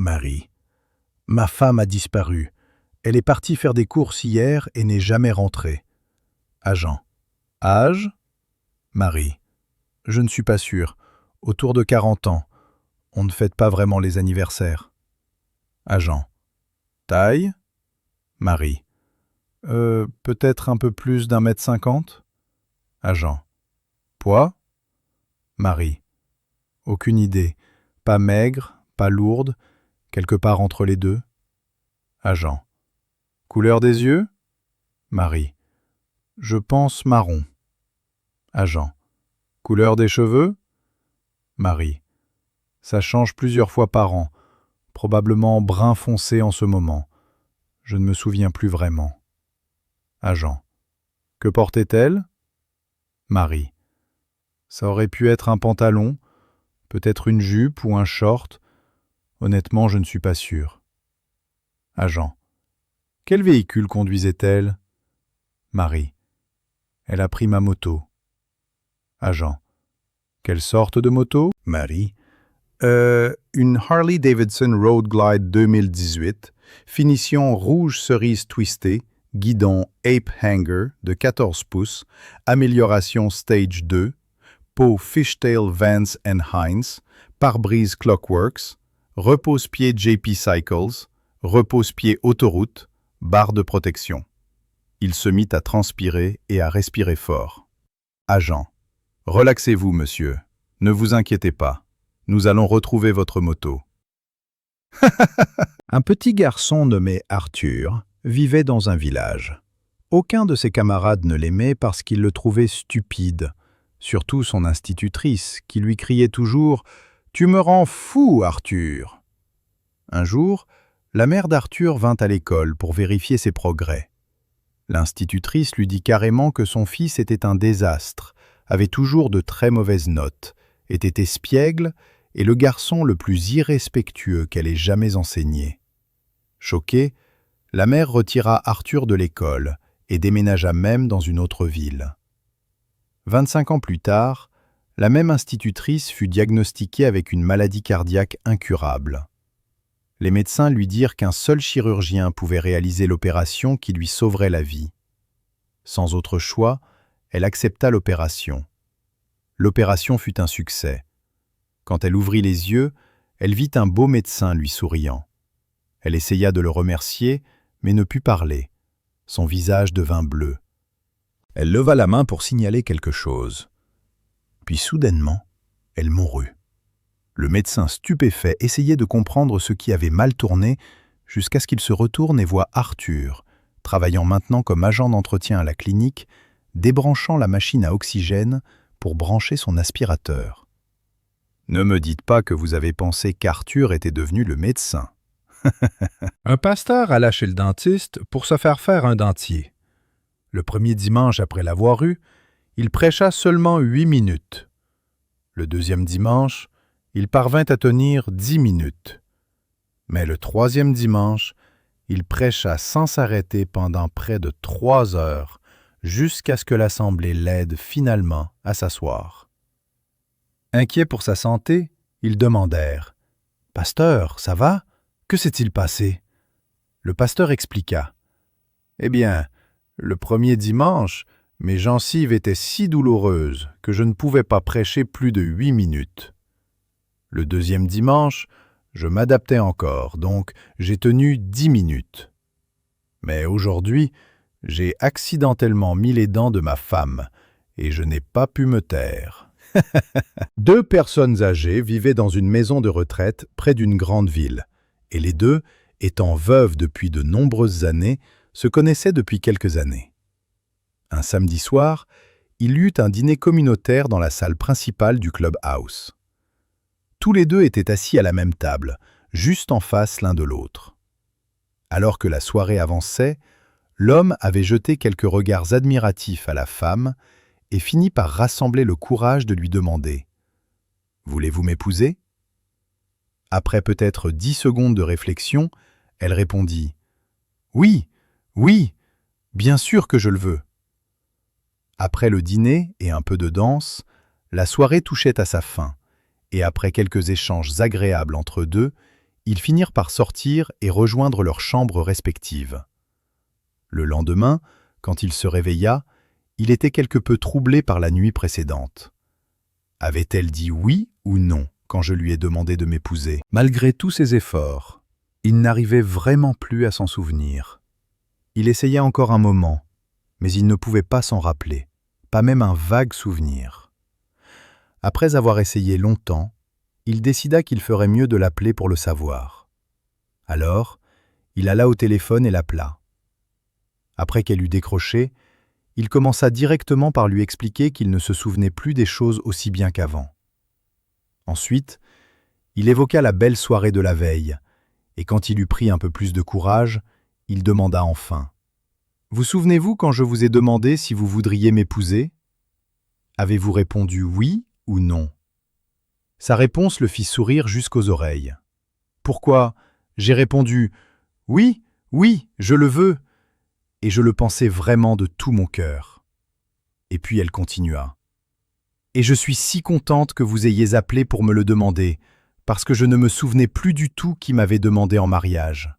Marie. Ma femme a disparu. Elle est partie faire des courses hier et n'est jamais rentrée. Agent. Âge? Marie. Je ne suis pas sûr. Autour de 40 ans. On ne fête pas vraiment les anniversaires. Agent. Taille? Marie. Peut-être un peu plus d'1,50 m. Agent. Poids? Marie. Aucune idée. Pas maigre, pas lourde, quelque part entre les deux. Agent. Couleur des yeux? Marie. Je pense marron. Agent. Couleur des cheveux? Marie. Ça change plusieurs fois par an, probablement brun foncé en ce moment. Je ne me souviens plus vraiment. Agent. Que portait-elle? Marie. Ça aurait pu être un pantalon, peut-être une jupe ou un short. Honnêtement, je ne suis pas sûr. Agent. Quel véhicule conduisait-elle? Marie. Elle a pris ma moto. Agent. Quelle sorte de moto? Marie. Une Harley-Davidson Road Glide 2018, finition rouge cerise twistée, guidon Ape Hanger de 14 pouces, amélioration Stage 2, peau Fishtail Vance Hines, pare-brise Clockworks, repose-pied JP Cycles, repose-pied autoroute, barre de protection. Il se mit à transpirer et à respirer fort. Agent. Relaxez-vous, monsieur. Ne vous inquiétez pas. Nous allons retrouver votre moto. Un petit garçon nommé Arthur vivait dans un village. Aucun de ses camarades ne l'aimait parce qu'il le trouvait stupide, surtout son institutrice qui lui criait toujours « Tu me rends fou, Arthur !» Un jour, la mère d'Arthur vint à l'école pour vérifier ses progrès. L'institutrice lui dit carrément que son fils était un désastre, avait toujours de très mauvaises notes, était espiègle et le garçon le plus irrespectueux qu'elle ait jamais enseigné. Choquée, la mère retira Arthur de l'école et déménagea même dans une autre ville. 25 ans plus tard, la même institutrice fut diagnostiquée avec une maladie cardiaque incurable. Les médecins lui dirent qu'un seul chirurgien pouvait réaliser l'opération qui lui sauverait la vie. Sans autre choix, elle accepta l'opération. L'opération fut un succès. Quand elle ouvrit les yeux, elle vit un beau médecin lui souriant. Elle essaya de le remercier, mais ne put parler. Son visage devint bleu. Elle leva la main pour signaler quelque chose. Puis soudainement, elle mourut. Le médecin stupéfait essayait de comprendre ce qui avait mal tourné jusqu'à ce qu'il se retourne et voit Arthur, travaillant maintenant comme agent d'entretien à la clinique, débranchant la machine à oxygène pour brancher son aspirateur. Ne me dites pas que vous avez pensé qu'Arthur était devenu le médecin. Un pasteur alla chez le dentiste pour se faire un dentier. Le premier dimanche après l'avoir eu, il prêcha seulement 8 minutes. Le deuxième dimanche, il parvint à tenir 10 minutes. Mais le troisième dimanche, il prêcha sans s'arrêter pendant près de 3 heures, jusqu'à ce que l'assemblée l'aide finalement à s'asseoir. Inquiets pour sa santé, ils demandèrent « Pasteur, ça va? Que s'est-il passé? » Le pasteur expliqua « Eh bien, le premier dimanche, mes gencives étaient si douloureuses que je ne pouvais pas prêcher plus de 8 minutes. Le deuxième dimanche, je m'adaptais encore, donc j'ai tenu 10 minutes. Mais aujourd'hui, j'ai accidentellement mis les dents de ma femme et je n'ai pas pu me taire. » 2 personnes âgées vivaient dans une maison de retraite près d'une grande ville, et les deux, étant veuves depuis de nombreuses années, se connaissaient depuis quelques années. Un samedi soir, il y eut un dîner communautaire dans la salle principale du clubhouse. Tous les deux étaient assis à la même table, juste en face l'un de l'autre. Alors que la soirée avançait, l'homme avait jeté quelques regards admiratifs à la femme et finit par rassembler le courage de lui demander « Voulez-vous m'épouser ?» Après peut-être 10 secondes de réflexion, elle répondit « Oui, oui, bien sûr que je le veux. » Après le dîner et un peu de danse, la soirée touchait à sa fin, et après quelques échanges agréables entre deux, Ils finirent par sortir et rejoindre leurs chambres respectives. Le lendemain, quand il se réveilla, il était quelque peu troublé par la nuit précédente. Avait-elle dit oui ou non quand je lui ai demandé de m'épouser? Malgré tous ses efforts, il n'arrivait vraiment plus à s'en souvenir. Il essayait encore un moment, mais il ne pouvait pas s'en rappeler, pas même un vague souvenir. Après avoir essayé longtemps, il décida qu'il ferait mieux de l'appeler pour le savoir. Alors, il alla au téléphone et l'appela. Après qu'elle eut décroché, il commença directement par lui expliquer qu'il ne se souvenait plus des choses aussi bien qu'avant. Ensuite, il évoqua la belle soirée de la veille, et quand il eut pris un peu plus de courage, il demanda enfin : « Vous souvenez-vous quand je vous ai demandé si vous voudriez m'épouser ? Avez-vous répondu oui ou non ? » Sa réponse le fit sourire jusqu'aux oreilles. « Pourquoi ? J'ai répondu « Oui, oui, je le veux !» et je le pensais vraiment de tout mon cœur. Et puis elle continua. « Et je suis si contente que vous ayez appelé pour me le demander, parce que je ne me souvenais plus du tout qui m'avait demandé en mariage. »